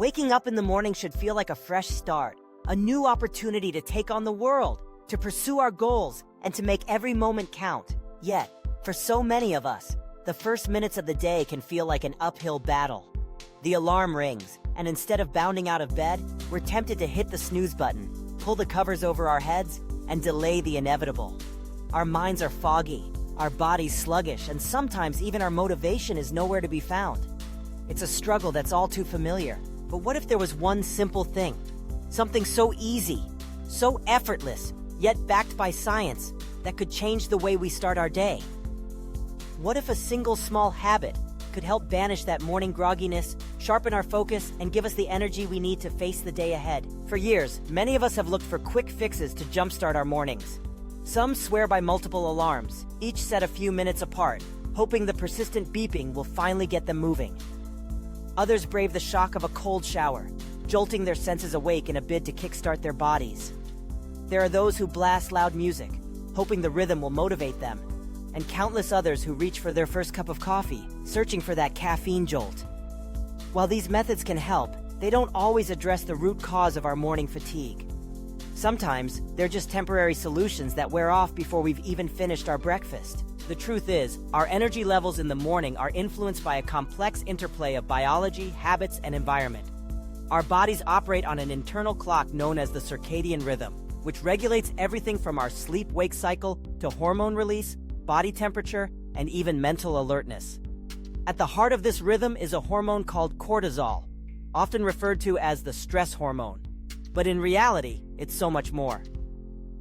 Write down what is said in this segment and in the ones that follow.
Waking up in the morning should feel like a fresh start, a new opportunity to take on the world, to pursue our goals, and to make every moment count. Yet, for so many of us, the first minutes of the day can feel like an uphill battle. The alarm rings, and instead of bounding out of bed, we're tempted to hit the snooze button, pull the covers over our heads, and delay the inevitable. Our minds are foggy, our bodies sluggish, and sometimes even our motivation is nowhere to be found. It's a struggle that's all too familiar. But what if there was one simple thing? Something so easy, so effortless, yet backed by science, that could change the way we start our day? What if a single small habit could help banish that morning grogginess, sharpen our focus, and give us the energy we need to face the day ahead? For years, many of us have looked for quick fixes to jumpstart our mornings. Some swear by multiple alarms, each set a few minutes apart, hoping the persistent beeping will finally get them moving. Others brave the shock of a cold shower, jolting their senses awake in a bid to kickstart their bodies. There are those who blast loud music, hoping the rhythm will motivate them, and countless others who reach for their first cup of coffee, searching for that caffeine jolt. While these methods can help, they don't always address the root cause of our morning fatigue. Sometimes, they're just temporary solutions that wear off before we've even finished our breakfast. The truth is, our energy levels in the morning are influenced by a complex interplay of biology, habits, and environment. Our bodies operate on an internal clock known as the circadian rhythm, which regulates everything from our sleep-wake cycle to hormone release, body temperature, and even mental alertness. At the heart of this rhythm is a hormone called cortisol, often referred to as the stress hormone. But in reality, it's so much more.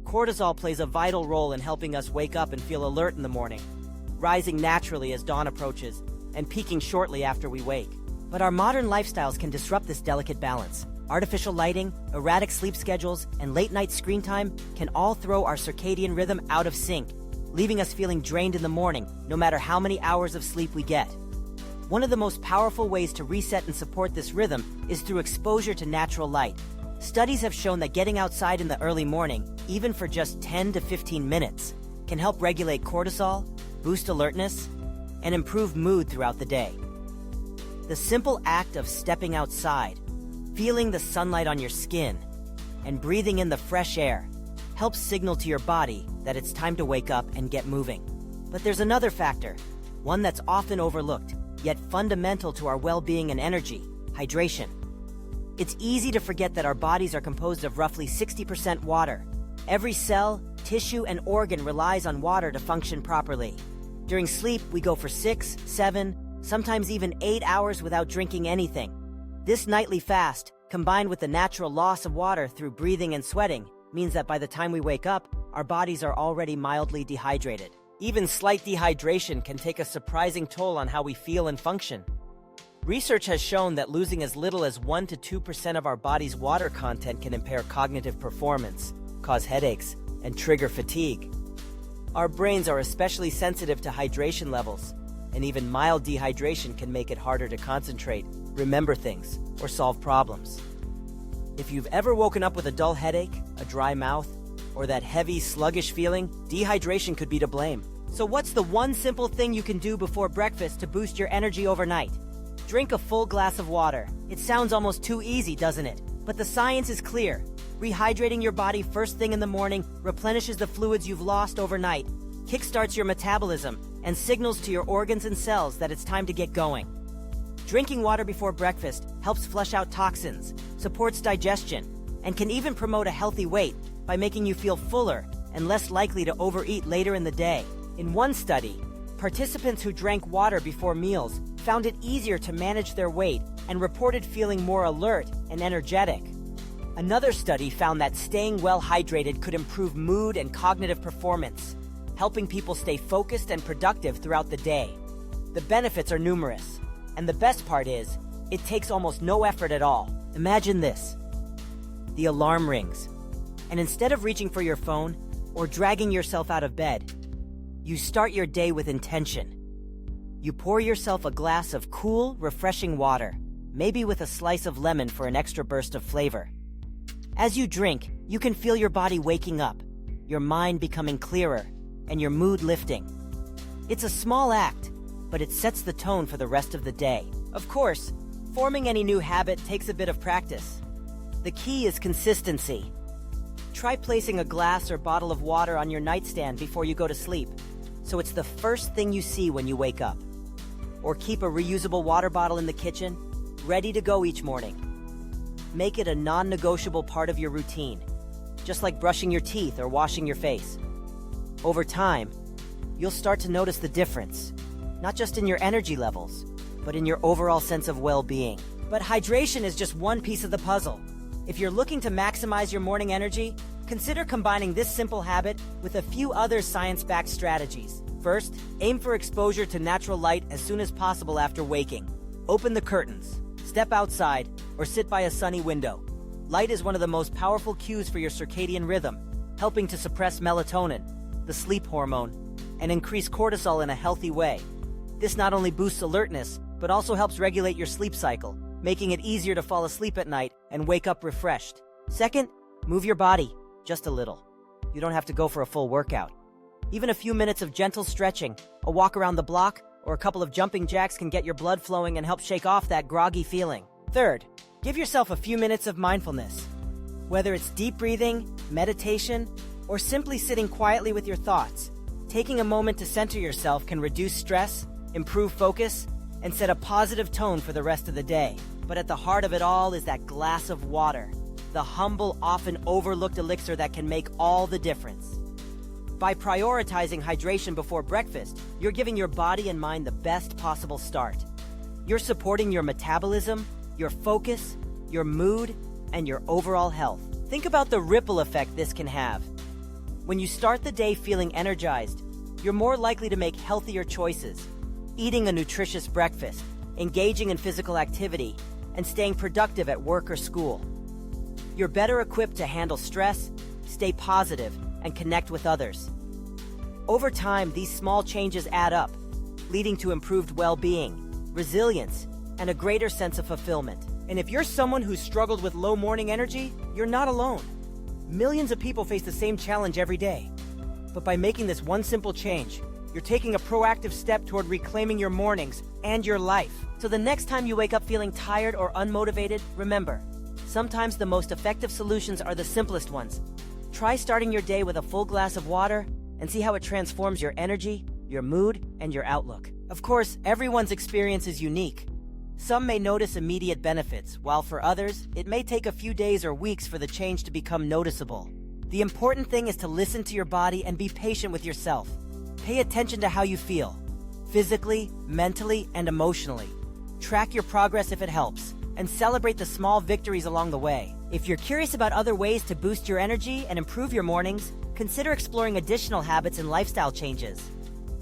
Cortisol plays a vital role in helping us wake up and feel alert in the morning, rising naturally as dawn approaches and peaking shortly after we wake. But our modern lifestyles can disrupt this delicate balance. Artificial lighting, erratic sleep schedules, and late-night screen time can all throw our circadian rhythm out of sync, leaving us feeling drained in the morning, no matter how many hours of sleep we get. One of the most powerful ways to reset and support this rhythm is through exposure to natural light. Studies have shown that getting outside in the early morning, even for just 10 to 15 minutes, can help regulate cortisol, boost alertness, and improve mood throughout the day. The simple act of stepping outside, feeling the sunlight on your skin, and breathing in the fresh air helps signal to your body that it's time to wake up and get moving. But there's another factor, one that's often overlooked, yet fundamental to our well-being and energy: hydration. It's easy to forget that our bodies are composed of roughly 60% water. Every cell, tissue, and organ relies on water to function properly. During sleep, we go for 6, 7, sometimes even 8 hours without drinking anything. This nightly fast, combined with the natural loss of water through breathing and sweating, means that by the time we wake up, our bodies are already mildly dehydrated. Even slight dehydration can take a surprising toll on how we feel and function. Research has shown that losing as little as 1 to 2% of our body's water content can impair cognitive performance, cause headaches, and trigger fatigue. Our brains are especially sensitive to hydration levels, and even mild dehydration can make it harder to concentrate, remember things, or solve problems. If you've ever woken up with a dull headache, a dry mouth, or that heavy, sluggish feeling, dehydration could be to blame. So what's the one simple thing you can do before breakfast to boost your energy overnight? Drink a full glass of water. It sounds almost too easy, doesn't it? But the science is clear. Rehydrating your body first thing in the morning replenishes the fluids you've lost overnight, kickstarts your metabolism, and signals to your organs and cells that it's time to get going. Drinking water before breakfast helps flush out toxins, supports digestion, and can even promote a healthy weight by making you feel fuller and less likely to overeat later in the day. In one study, participants who drank water before meals found it easier to manage their weight and reported feeling more alert and energetic. Another study found that staying well hydrated could improve mood and cognitive performance, helping people stay focused and productive throughout the day. The benefits are numerous, and the best part is, it takes almost no effort at all. Imagine this. The alarm rings, and instead of reaching for your phone or dragging yourself out of bed, you start your day with intention. You pour yourself a glass of cool, refreshing water, maybe with a slice of lemon for an extra burst of flavor. As you drink, you can feel your body waking up, your mind becoming clearer, and your mood lifting. It's a small act, but it sets the tone for the rest of the day. Of course, Forming any new habit takes a bit of practice. The key is consistency. Try placing a glass or bottle of water on your nightstand before you go to sleep, so it's the first thing you see when you wake up. Or keep a reusable water bottle in the kitchen, ready to go each morning. Make it a non-negotiable part of your routine, just like brushing your teeth or washing your face. Over time, you'll start to notice the difference, not just in your energy levels, but in your overall sense of well-being. But hydration is just one piece of the puzzle. If you're looking to maximize your morning energy, consider combining this simple habit with a few other science-backed strategies. First, aim for exposure to natural light as soon as possible after waking. Open the curtains, step outside, or sit by a sunny window. Light is one of the most powerful cues for your circadian rhythm, helping to suppress melatonin, the sleep hormone, and increase cortisol in a healthy way. This not only boosts alertness, but also helps regulate your sleep cycle, making it easier to fall asleep at night and wake up refreshed. Second, move your body, just a little. You don't have to go for a full workout. Even a few minutes of gentle stretching, a walk around the block, or a couple of jumping jacks can get your blood flowing and help shake off that groggy feeling. Third, give yourself a few minutes of mindfulness. Whether it's deep breathing, meditation, or simply sitting quietly with your thoughts, taking a moment to center yourself can reduce stress, improve focus, and set a positive tone for the rest of the day. But at the heart of it all is that glass of water, the humble, often overlooked elixir that can make all the difference. By prioritizing hydration before breakfast, you're giving your body and mind the best possible start. You're supporting your metabolism, your focus, your mood, and your overall health. Think about the ripple effect this can have. When you start the day feeling energized, you're more likely to make healthier choices, eating a nutritious breakfast, engaging in physical activity, and staying productive at work or school. You're better equipped to handle stress, stay positive, and connect with others. Over time, these small changes add up, leading to improved well-being, resilience, and a greater sense of fulfillment. And if you're someone who's struggled with low morning energy, you're not alone. Millions of people face the same challenge every day. But by making this one simple change, you're taking a proactive step toward reclaiming your mornings and your life. So the next time you wake up feeling tired or unmotivated, remember, sometimes the most effective solutions are the simplest ones. Try starting your day with a full glass of water and see how it transforms your energy, your mood, and your outlook. Of course, everyone's experience is unique. Some may notice immediate benefits, while for others, it may take a few days or weeks for the change to become noticeable. The important thing is to listen to your body and be patient with yourself. Pay attention to how you feel, physically, mentally, and emotionally. Track your progress if it helps, and celebrate the small victories along the way. If you're curious about other ways to boost your energy and improve your mornings, consider exploring additional habits and lifestyle changes.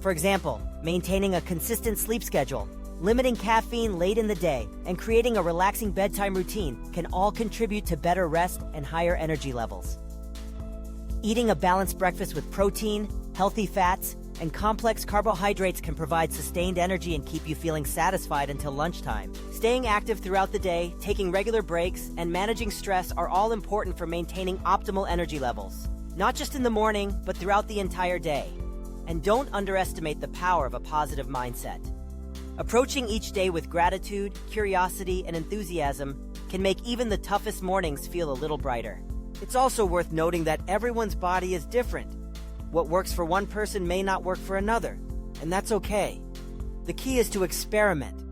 For example, maintaining a consistent sleep schedule, limiting caffeine late in the day, and creating a relaxing bedtime routine can all contribute to better rest and higher energy levels. Eating a balanced breakfast with protein, healthy fats, and complex carbohydrates can provide sustained energy and keep you feeling satisfied until lunchtime. Staying active throughout the day, taking regular breaks, and managing stress are all important for maintaining optimal energy levels. Not just in the morning, but throughout the entire day. And don't underestimate the power of a positive mindset. Approaching each day with gratitude, curiosity, and enthusiasm can make even the toughest mornings feel a little brighter. It's also worth noting that everyone's body is different. What works for one person may not work for another, and that's okay. The key is to experiment.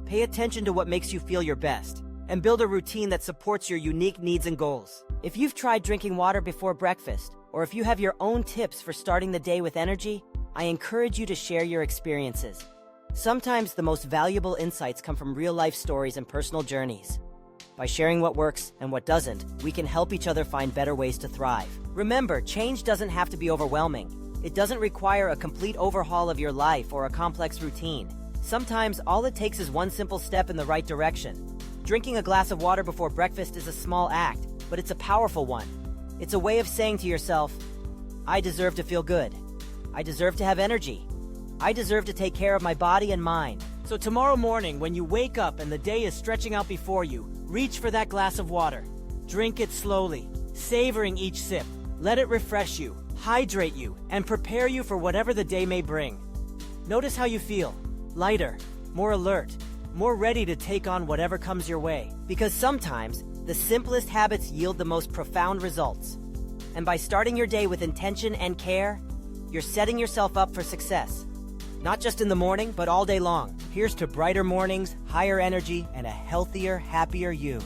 Pay attention to what makes you feel your best, and build a routine that supports your unique needs and goals. If you've tried drinking water before breakfast, or if you have your own tips for starting the day with energy, I encourage you to share your experiences. Sometimes the most valuable insights come from real-life stories and personal journeys. By sharing what works and what doesn't, we can help each other find better ways to thrive. Remember, change doesn't have to be overwhelming. It doesn't require a complete overhaul of your life or a complex routine. Sometimes all it takes is one simple step in the right direction. Drinking a glass of water before breakfast is a small act, but it's a powerful one. It's a way of saying to yourself, I deserve to feel good. I deserve to have energy. I deserve to take care of my body and mind. So tomorrow morning, when you wake up and the day is stretching out before you, reach for that glass of water. Drink it slowly, savoring each sip. Let it refresh you, hydrate you, and prepare you for whatever the day may bring. Notice how you feel. Lighter, more alert, more ready to take on whatever comes your way. Because sometimes, the simplest habits yield the most profound results. And by starting your day with intention and care, you're setting yourself up for success. Not just in the morning, but all day long. Here's to brighter mornings, higher energy, and a healthier, happier you.